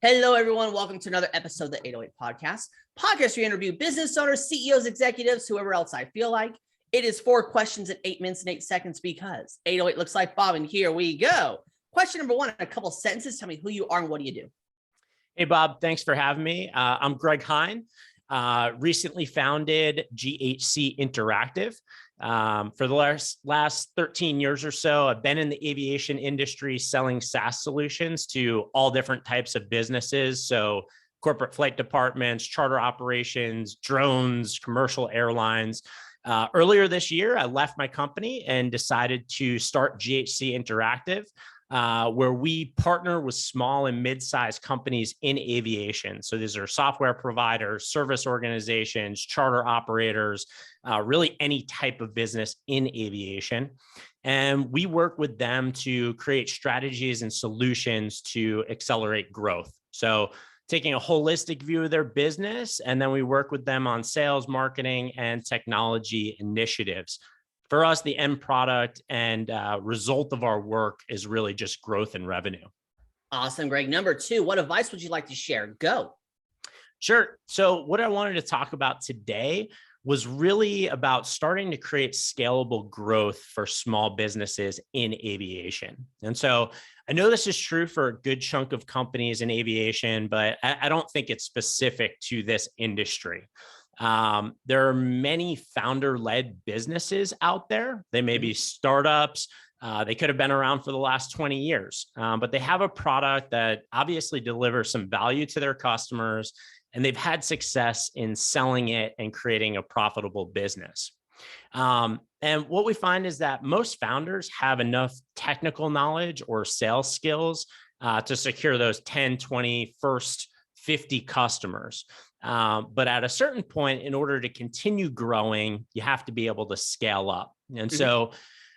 Hello, everyone. Welcome to another episode of the 808 Podcast. Podcast where we interview business owners, CEOs, executives, whoever else I feel like. It is 4 questions in 8 minutes and 8 seconds because 808 looks like Bob, and here we go. Question number 1 in a couple sentences. Tell me who you are and what do you do? Hey, Bob. Thanks for having me. I'm Greg Heine. Recently founded GHC Interactive. For the last 13 years or so, I've been in the aviation industry selling SaaS solutions to all different types of businesses. So corporate flight departments, charter operations, drones, commercial airlines. Earlier this year, I left my company and decided to start GHC Interactive, where we partner with small and mid-sized companies in aviation. So these are software providers, service organizations, charter operators, really any type of business in aviation. And we work with them to create strategies and solutions to accelerate growth. So taking a holistic view of their business, and then we work with them on sales, marketing, and technology initiatives. For us, the end product and result of our work is really just growth and revenue. Awesome, Greg. Number 2, what advice would you like to share? Go. Sure. So what I wanted to talk about today was really about starting to create scalable growth for small businesses in aviation. And so I know this is true for a good chunk of companies in aviation, but I don't think it's specific to this industry. There are many founder-led businesses out there. They may be startups. They could have been around for the last 20 years, but they have a product that obviously delivers some value to their customers, and they've had success in selling it and creating a profitable business. And what we find is that most founders have enough technical knowledge or sales skills to secure those 10, 20, first 50 customers. But at a certain point, in order to continue growing, you have to be able to scale up. And so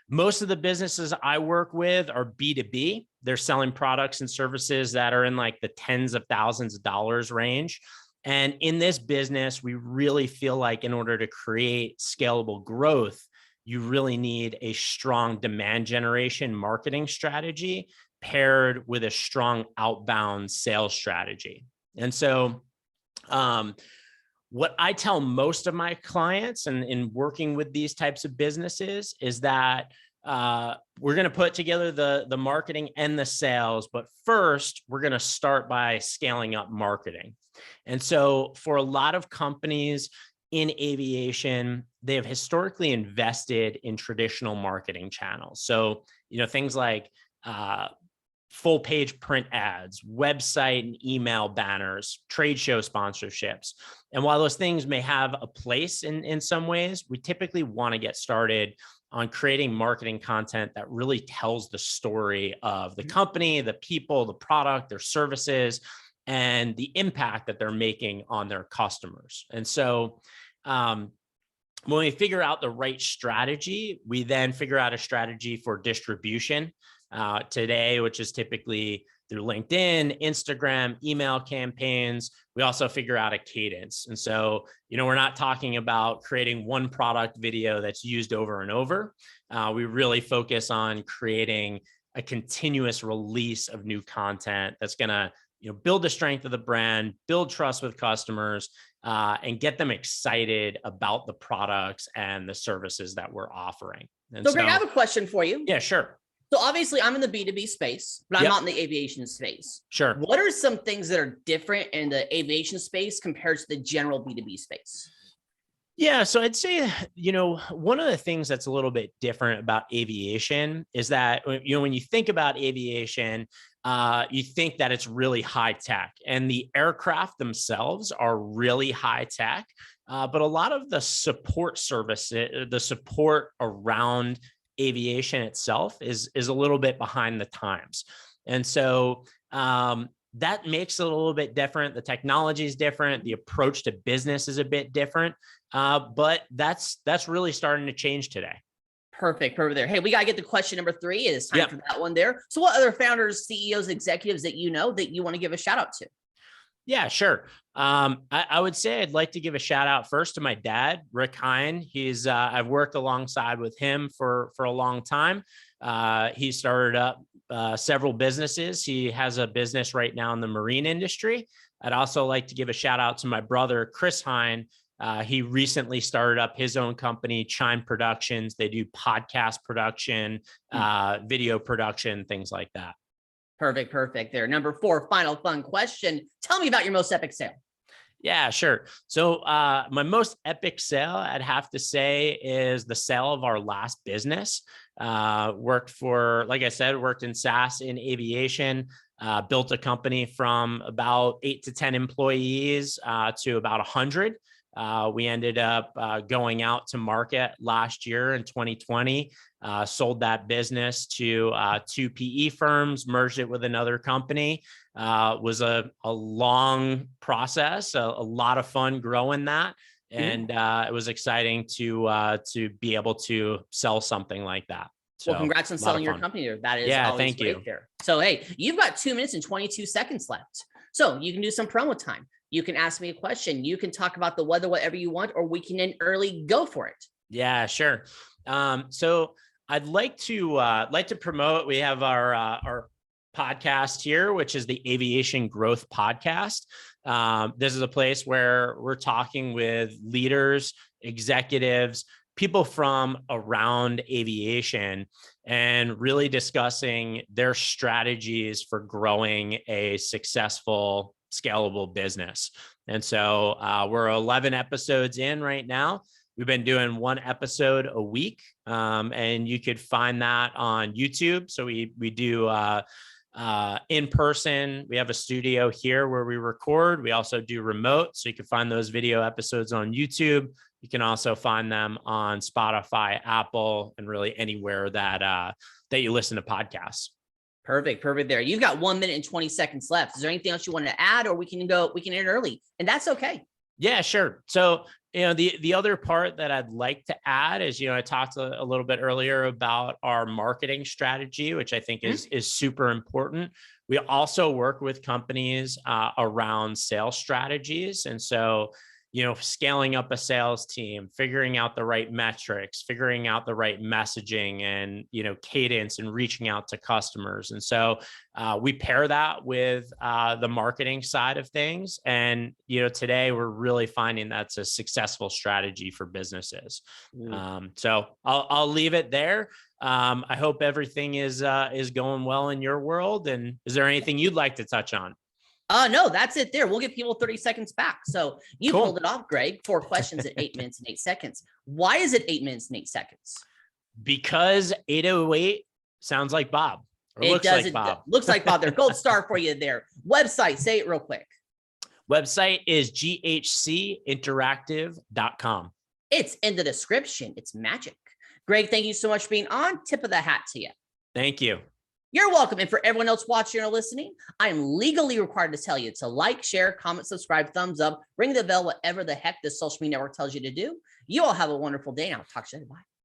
most of the businesses I work with are B2B. They're selling products and services that are in like the tens of thousands of dollars range. And in this business, we really feel like in order to create scalable growth, you really need a strong demand generation marketing strategy paired with a strong outbound sales strategy. And so what I tell most of my clients and in working with these types of businesses is that we're going to put together the marketing and the sales, but first we're going to start by scaling up marketing. And so for a lot of companies in aviation, they have historically invested in traditional marketing channels. So, things like full page print ads, website and email banners, trade show sponsorships. And while those things may have a place in some ways, we typically want to get started on creating marketing content that really tells the story of the company, the people, the product, their services, and the impact that they're making on their customers. And so when we figure out the right strategy, we then figure out a strategy for distribution today, which is typically through LinkedIn, Instagram, email campaigns. We also figure out a cadence. And so, we're not talking about creating one product video that's used over and over. We really focus on creating a continuous release of new content that's going to build the strength of the brand, build trust with customers, and get them excited about the products and the services that we're offering. And so, Greg, I have a question for you. Yeah, sure. So obviously I'm in the B2B space, but I'm not in the aviation space. Sure. What are some things that are different in the aviation space compared to the general B2B space? Yeah, so I'd say, one of the things that's a little bit different about aviation is that, when you think about aviation, you think that it's really high tech, and the aircraft themselves are really high tech. But a lot of the support services, the support around aviation itself is a little bit behind the times. And so that makes it a little bit different. The technology is different. The approach to business is a bit different. But that's really starting to change today. Perfect there. Hey, we got to get to question number 3. It is time for that one there. So what other founders, CEOs, executives that you know that you want to give a shout out to? Yeah, sure. I would say I'd like to give a shout out first to my dad, Rick Heine. I've worked alongside with him for a long time. He started up several businesses. He has a business right now in the marine industry. I'd also like to give a shout out to my brother, Chris Heine. He recently started up his own company, Chime Productions. They do podcast production, video production, things like that. Perfect there. Number 4, final fun question. Tell me about your most epic sale. Yeah, sure. So my most epic sale, I'd have to say, is the sale of our last business. Worked in SaaS in aviation, built a company from about 8 to 10 employees to about 100. We ended up going out to market last year in 2020, sold that business to 2 PE firms, merged it with another company. Was a long process, a lot of fun growing that. And it was exciting to be able to sell something like that. So, well, congrats on selling your company there. That is always great there. So, hey, you've got 2 minutes and 22 seconds left. So you can do some promo time. You can ask me a question. You can talk about the weather, whatever you want, or we can end early. Go for it. Yeah, sure. So I'd like to promote. We have our podcast here, which is the Aviation Growth Podcast. This is a place where we're talking with leaders, executives, people from around aviation, and really discussing their strategies for growing a successful, scalable business. And so we're 11 episodes in right now. We've been doing 1 episode a week, and you could find that on YouTube. So we do in person. We have a studio here where we record. We also do remote. So you can find those video episodes on YouTube. You can also find them on Spotify, Apple, and really anywhere that you listen to podcasts. Perfect there. You've got 1 minute and 20 seconds left. Is there anything else you want to add, or we can end early, and that's okay. Yeah, sure. So, the other part that I'd like to add is, I talked a little bit earlier about our marketing strategy, which I think is super important. We also work with companies around sales strategies. And so, scaling up a sales team, figuring out the right metrics, figuring out the right messaging and, cadence and reaching out to customers. And so we pair that with the marketing side of things. And, today we're really finding that's a successful strategy for businesses. So I'll leave it there. I hope everything is going well in your world. And is there anything you'd like to touch on? No, that's it there. We'll give people 30 seconds back. So you pulled it off, Greg. 4 questions at 8 minutes and 8 seconds. Why is it 8 minutes and 8 seconds? Because 808 sounds like Bob. Looks like Bob. Looks like Bob. Their gold star for you there. Website, say it real quick. Website is ghcinteractive.com. It's in the description. It's magic. Greg, thank you so much for being on. Tip of the hat to you. Thank you. You're welcome. And for everyone else watching or listening, I am legally required to tell you to like, share, comment, subscribe, thumbs up, ring the bell, whatever the heck this social media network tells you to do. You all have a wonderful day, and I'll talk to you later. Bye.